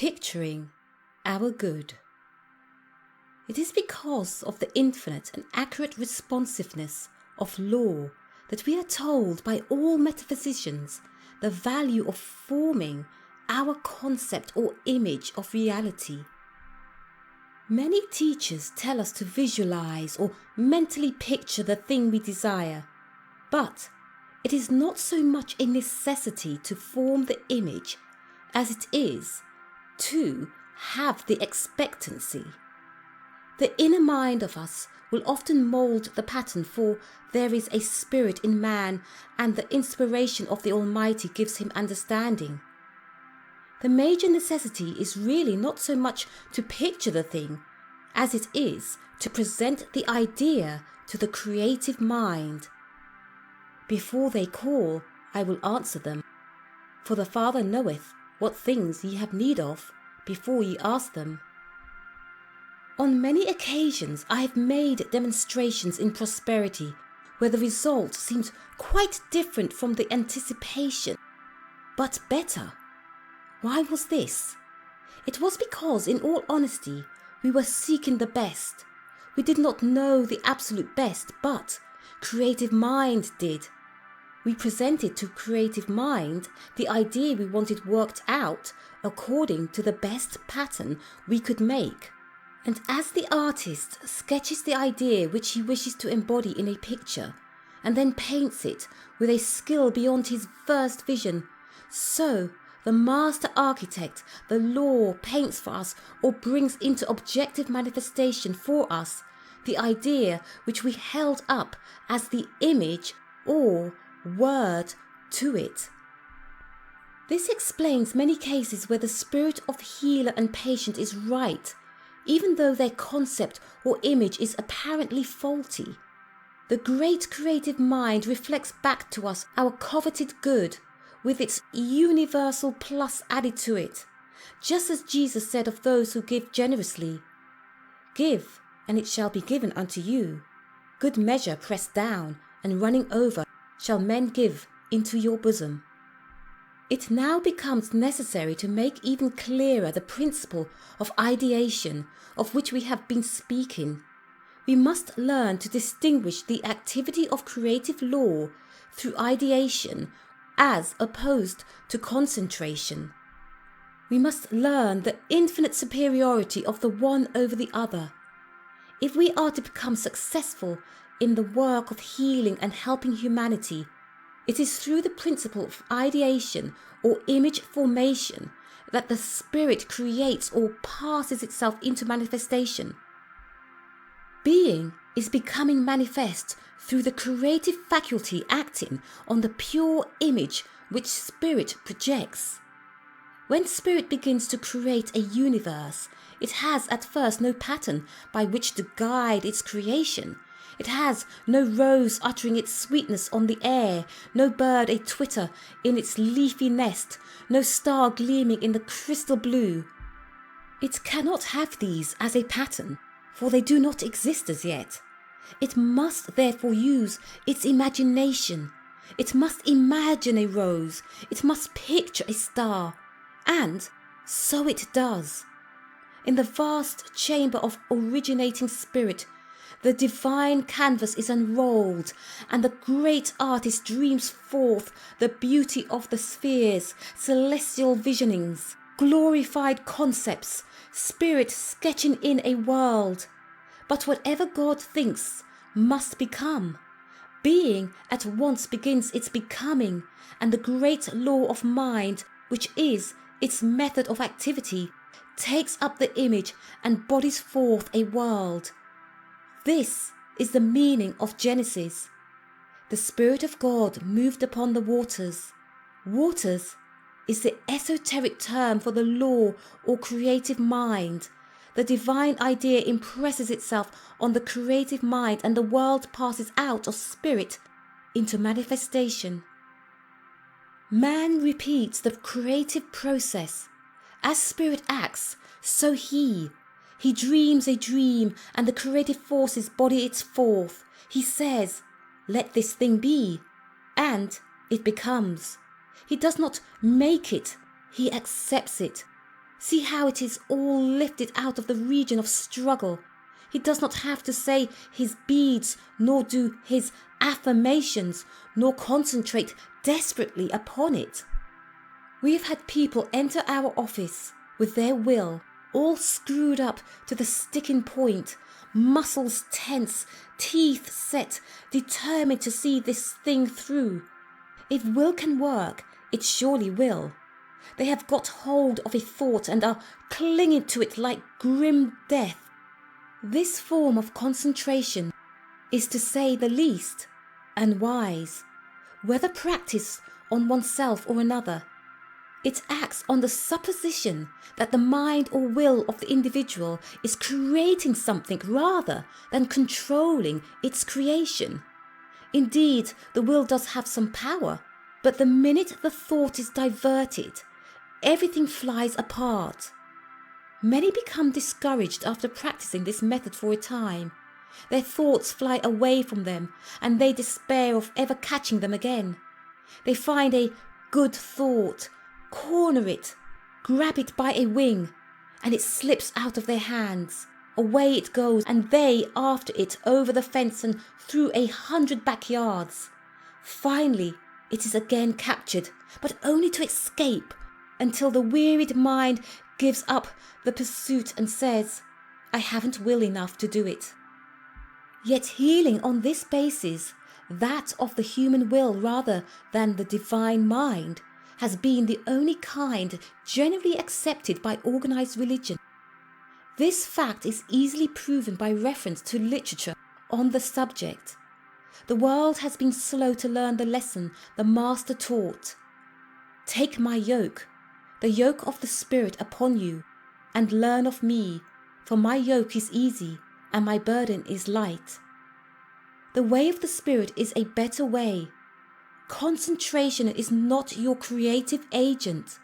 picturing our good. It is because of the infinite and accurate responsiveness of law that we are told by all metaphysicians the value of forming our concept or image of reality. Many teachers tell us to visualize or mentally picture the thing we desire, but it is not so much a necessity to form the image as it is to have the expectancy. The inner mind of us will often mould the pattern, for there is a spirit in man, and the inspiration of the Almighty gives him understanding. The major necessity is really not so much to picture the thing as it is to present the idea to the creative mind. Before they call, I will answer them. For the Father knoweth what things ye have need of before ye ask them. On many occasions I have made demonstrations in prosperity where the result seemed quite different from the anticipation, but better. Why was this? It was because, in all honesty, we were seeking the best. We did not know the absolute best, but creative mind did. We presented to creative mind the idea we wanted worked out according to the best pattern we could make. And as the artist sketches the idea which he wishes to embody in a picture, and then paints it with a skill beyond his first vision, so the master architect, the law, paints for us or brings into objective manifestation for us the idea which we held up as the image or word to it. This explains many cases where the spirit of healer and patient is right, even though their concept or image is apparently faulty. The great creative mind reflects back to us our coveted good with its universal plus added to it, just as Jesus said of those who give generously, "Give, and it shall be given unto you. Good measure pressed down and running over shall men give into your bosom." It now becomes necessary to make even clearer the principle of ideation of which we have been speaking. We must learn to distinguish the activity of creative law through ideation as opposed to concentration. We must learn the infinite superiority of the one over the other. If we are to become successful in the work of healing and helping humanity, it is through the principle of ideation or image formation that the spirit creates or passes itself into manifestation. Being is becoming manifest through the creative faculty acting on the pure image which spirit projects. When spirit begins to create a universe, it has at first no pattern by which to guide its creation. It has no rose uttering its sweetness on the air, no bird a twitter in its leafy nest, no star gleaming in the crystal blue. It cannot have these as a pattern, for they do not exist as yet. It must therefore use its imagination. It must imagine a rose. It must picture a star. And so it does. In the vast chamber of originating spirit, the divine canvas is unrolled, and the great artist dreams forth the beauty of the spheres, celestial visionings, glorified concepts, spirit sketching in a world. But whatever God thinks must become. Being at once begins its becoming, and the great law of mind, which is its method of activity, takes up the image and bodies forth a world. This is the meaning of Genesis. The Spirit of God moved upon the waters. Waters is the esoteric term for the law or creative mind. The divine idea impresses itself on the creative mind, and the world passes out of spirit into manifestation. Man repeats the creative process. As spirit acts, so he dreams a dream, and the creative forces body it forth. He says, "Let this thing be," and it becomes. He does not make it, he accepts it. See how it is all lifted out of the region of struggle. He does not have to say his beads, nor do his affirmations, nor concentrate desperately upon it. We have had people enter our office with their will all screwed up to the sticking point, muscles tense, teeth set, determined to see this thing through. If will can work, it surely will. They have got hold of a thought and are clinging to it like grim death. This form of concentration is, to say the least, unwise, whether practiced on oneself or another. It acts on the supposition that the mind or will of the individual is creating something rather than controlling its creation. Indeed, the will does have some power, but the minute the thought is diverted, everything flies apart. Many become discouraged after practicing this method for a time. Their thoughts fly away from them and they despair of ever catching them again. They find a good thought, corner it, grab it by a wing, and it slips out of their hands. Away it goes, and they after it over the fence and through 100 backyards. Finally, it is again captured, but only to escape, until the wearied mind gives up the pursuit and says, I haven't will enough to do it. Yet healing on this basis, that of the human will rather than the divine mind, has been the only kind generally accepted by organized religion. This fact is easily proven by reference to literature on the subject. The world has been slow to learn the lesson the Master taught. Take my yoke, the yoke of the Spirit upon you, and learn of me, for my yoke is easy and my burden is light. The way of the Spirit is a better way. Concentration is not your creative agent.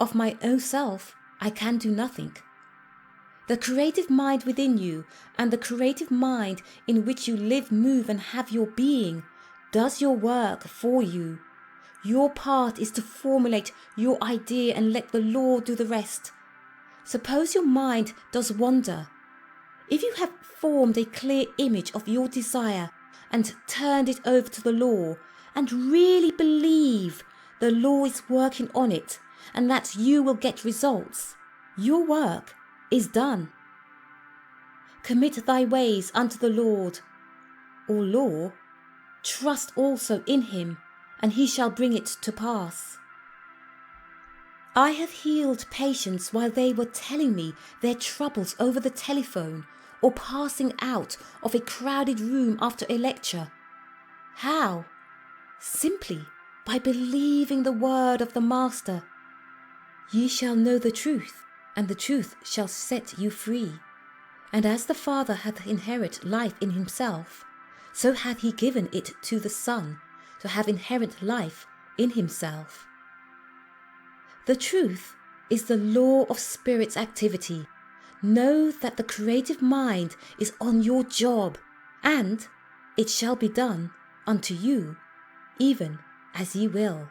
Of my own self, I can do nothing. The creative mind within you and the creative mind in which you live, move and have your being does your work for you. Your part is to formulate your idea and let the Lord do the rest. Suppose your mind does wander. If you have formed a clear image of your desire and turned it over to the law and really believe the law is working on it and that you will get results, your work is done. Commit thy ways unto the Lord, or law, trust also in him, and he shall bring it to pass. I have healed patients while they were telling me their troubles over the telephone or passing out of a crowded room after a lecture. How? Simply by believing the word of the Master. Ye shall know the truth, and the truth shall set you free. And as the Father hath inherent life in himself, so hath he given it to the Son to have inherent life in himself. The truth is the law of Spirit's activity. Know that the creative mind is on your job, and it shall be done unto you, even as ye will.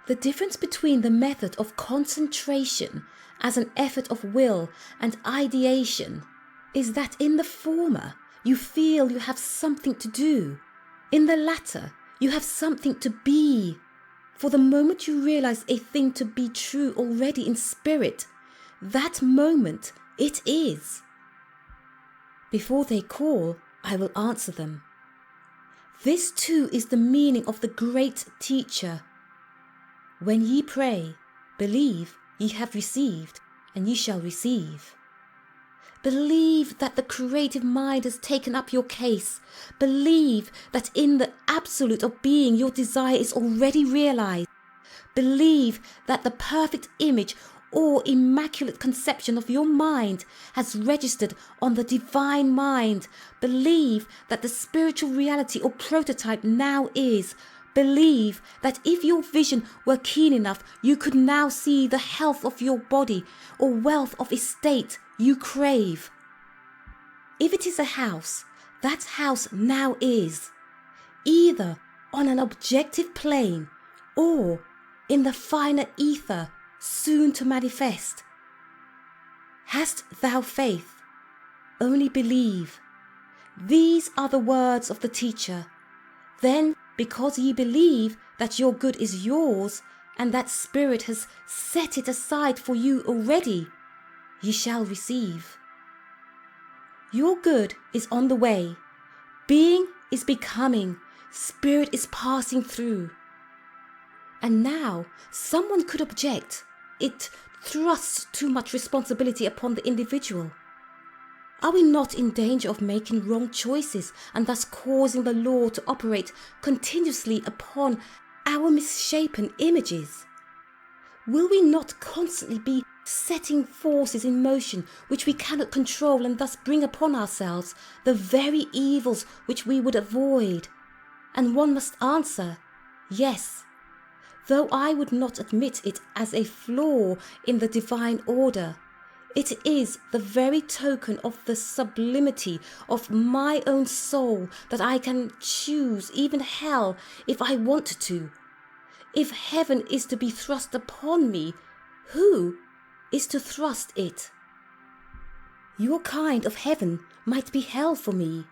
The difference between the method of concentration as an effort of will and ideation is that in the former you feel you have something to do. In the latter you have something to be. For the moment you realize a thing to be true already in spirit, that moment it is. Before they call, I will answer them. This too is the meaning of the great teacher. When ye pray, believe ye have received, and ye shall receive. Believe that the creative mind has taken up your case. Believe that in the absolute of being your desire is already realized. Believe that the perfect image or immaculate conception of your mind has registered on the divine mind. Believe that the spiritual reality or prototype now is. Believe that if your vision were keen enough, you could now see the health of your body or wealth of estate you crave. If it is a house, that house now is, either on an objective plane or in the finer ether, soon to manifest. Hast thou faith? Only believe. These are the words of the teacher. Then, because ye believe that your good is yours, and that Spirit has set it aside for you already, ye shall receive. Your good is on the way. Being is becoming. Spirit is passing through. And now, someone could object. It thrusts too much responsibility upon the individual. Are we not in danger of making wrong choices and thus causing the law to operate continuously upon our misshapen images? Will we not constantly be setting forces in motion which we cannot control and thus bring upon ourselves the very evils which we would avoid? And one must answer, yes, though I would not admit it as a flaw in the divine order. It is the very token of the sublimity of my own soul that I can choose even hell if I want to. If heaven is to be thrust upon me, who is to thrust it? Your kind of heaven might be hell for me.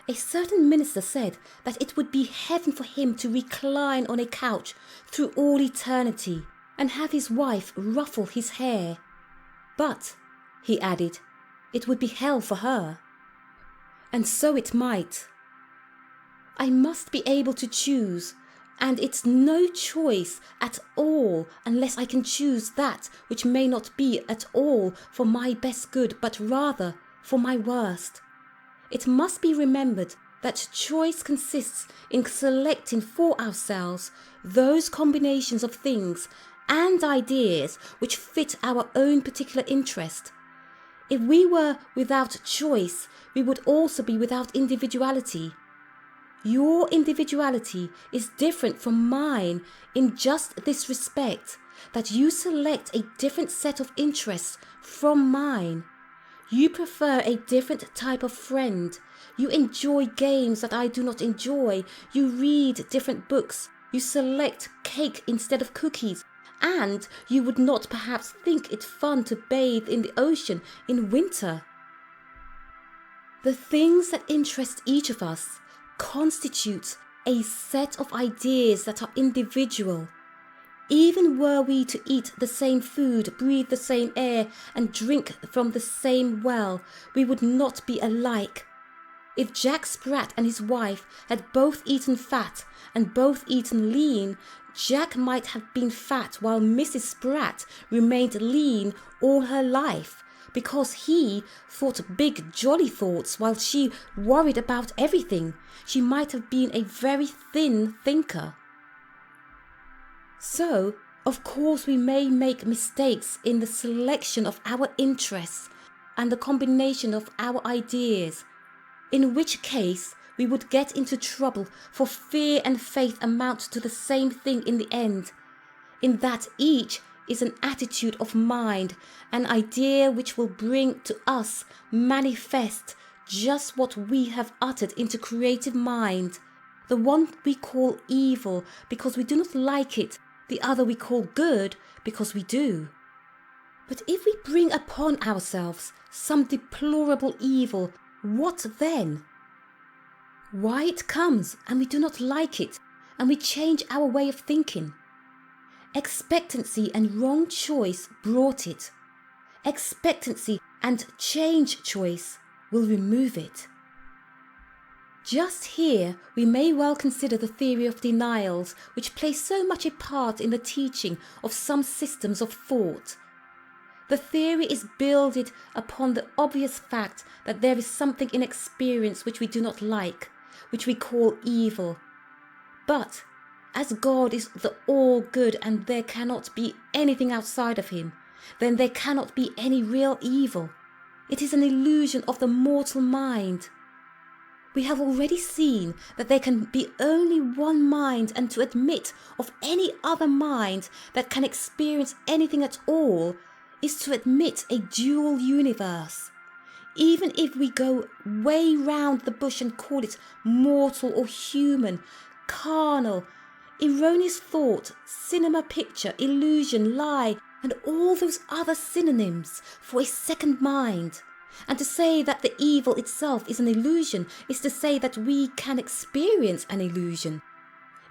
A certain minister said that it would be heaven for him to recline on a couch through all eternity and have his wife ruffle his hair. But, he added, it would be hell for her. And so it might. I must be able to choose, and it's no choice at all unless I can choose that which may not be at all for my best good, but rather for my worst. It must be remembered that choice consists in selecting for ourselves those combinations of things and ideas which fit our own particular interest. If we were without choice, we would also be without individuality. Your individuality is different from mine in just this respect, that you select a different set of interests from mine. You prefer a different type of friend. You enjoy games that I do not enjoy. You read different books. You select cake instead of cookies. And you would not perhaps think it fun to bathe in the ocean in winter. The things that interest each of us constitutes a set of ideas that are individual. Even were we to eat the same food, breathe the same air, and drink from the same well, we would not be alike. If Jack Sprat and his wife had both eaten fat and both eaten lean, Jack might have been fat while Mrs. Sprat remained lean all her life, because he thought big jolly thoughts while she worried about everything. She might have been a very thin thinker. So, of course, we may make mistakes in the selection of our interests and the combination of our ideas, in which case we would get into trouble, for fear and faith amount to the same thing in the end, in that each is an attitude of mind, an idea which will bring to us manifest just what we have uttered into creative mind. The one we call evil because we do not like it, the other we call good because we do. But if we bring upon ourselves some deplorable evil, what then? Why it comes and we do not like it, and we change our way of thinking. Expectancy and wrong choice brought it. Expectancy and change choice will remove it. Just here we may well consider the theory of denials, which plays so much a part in the teaching of some systems of thought. The theory is builded upon the obvious fact that there is something in experience which we do not like, which we call evil. But as God is the all-good and there cannot be anything outside of him, then there cannot be any real evil. It is an illusion of the mortal mind. We have already seen that there can be only one mind, and to admit of any other mind that can experience anything at all is to admit a dual universe. Even if we go way round the bush and call it mortal or human, carnal, erroneous thought, cinema picture, illusion, lie, and all those other synonyms for a second mind. And to say that the evil itself is an illusion is to say that we can experience an illusion.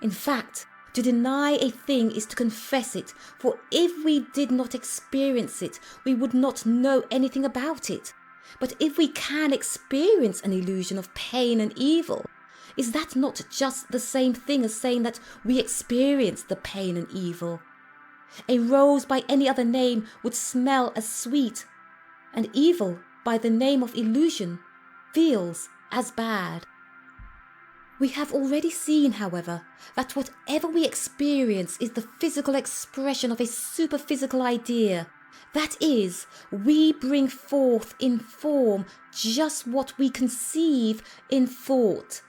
In fact, to deny a thing is to confess it, for if we did not experience it, we would not know anything about it. But if we can experience an illusion of pain and evil, is that not just the same thing as saying that we experience the pain and evil? A rose by any other name would smell as sweet, and evil by the name of illusion feels as bad. We have already seen, however, that whatever we experience is the physical expression of a superphysical idea. That is, we bring forth in form just what we conceive in thought.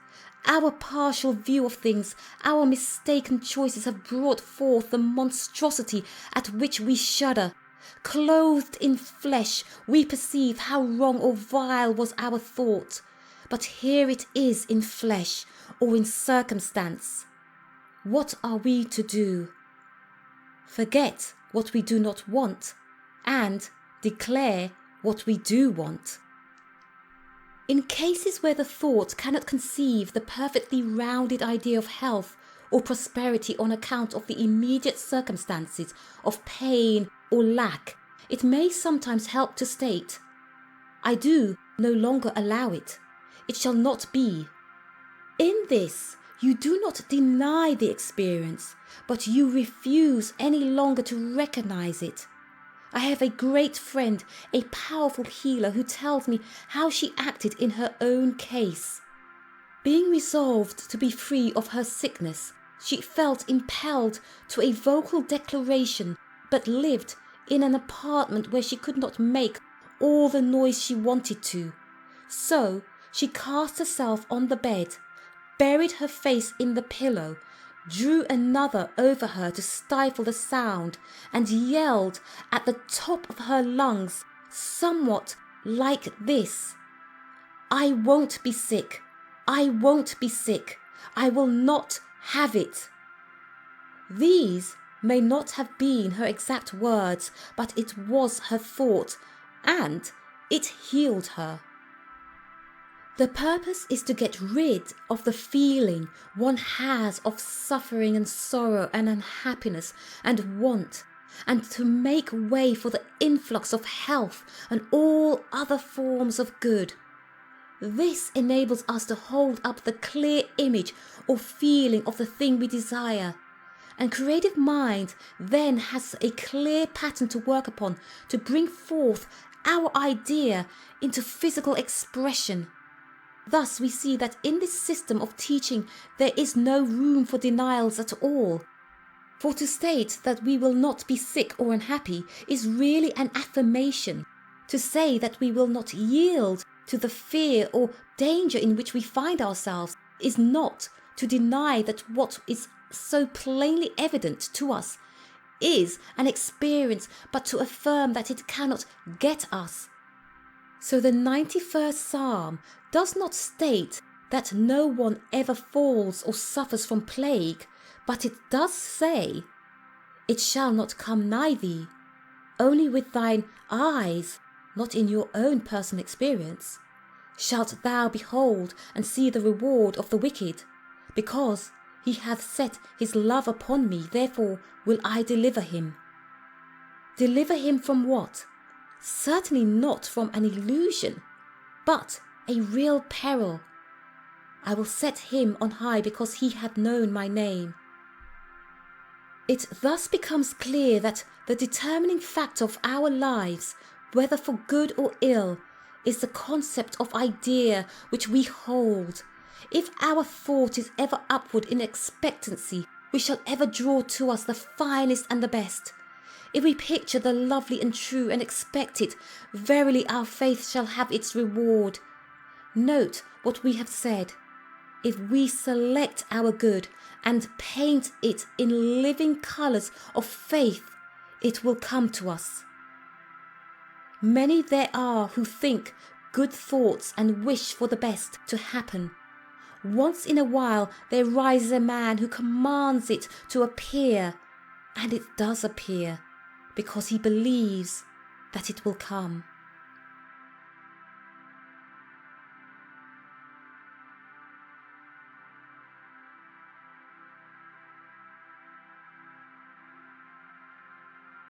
Our partial view of things, our mistaken choices have brought forth the monstrosity at which we shudder. Clothed in flesh, we perceive how wrong or vile was our thought. But here it is in flesh or in circumstance. What are we to do? Forget what we do not want and declare what we do want. In cases where the thought cannot conceive the perfectly rounded idea of health or prosperity on account of the immediate circumstances of pain or lack, it may sometimes help to state, I do no longer allow it. It shall not be. In this, you do not deny the experience, but you refuse any longer to recognize it. I have a great friend, a powerful healer, who tells me how she acted in her own case. Being resolved to be free of her sickness, she felt impelled to a vocal declaration, but lived in an apartment where she could not make all the noise she wanted to. So she cast herself on the bed, buried her face in the pillow, drew another over her to stifle the sound, and yelled at the top of her lungs, somewhat like this: I won't be sick. I won't be sick. I will not have it. These may not have been her exact words, but it was her thought, and it healed her. The purpose is to get rid of the feeling one has of suffering and sorrow and unhappiness and want, and to make way for the influx of health and all other forms of good. This enables us to hold up the clear image or feeling of the thing we desire, and creative mind then has a clear pattern to work upon to bring forth our idea into physical expression. Thus we see that in this system of teaching there is no room for denials at all. For to state that we will not be sick or unhappy is really an affirmation. To say that we will not yield to the fear or danger in which we find ourselves is not to deny that what is so plainly evident to us is an experience, but to affirm that it cannot get us. So the 91st Psalm does not state that no one ever falls or suffers from plague, but it does say, it shall not come nigh thee, only with thine eyes, not in your own personal experience, shalt thou behold and see the reward of the wicked, because he hath set his love upon me, therefore will I deliver him. Deliver him from what? Certainly not from an illusion, but a real peril. I will set him on high because he hath known my name. It thus becomes clear that the determining factor of our lives, whether for good or ill, is the concept of idea which we hold. If our thought is ever upward in expectancy, we shall ever draw to us the finest and the best. If we picture the lovely and true and expect it, verily our faith shall have its reward. Note what we have said. If we select our good and paint it in living colours of faith, it will come to us. Many there are who think good thoughts and wish for the best to happen. Once in a while there rises a man who commands it to appear, and it does appear. because he believes that it will come.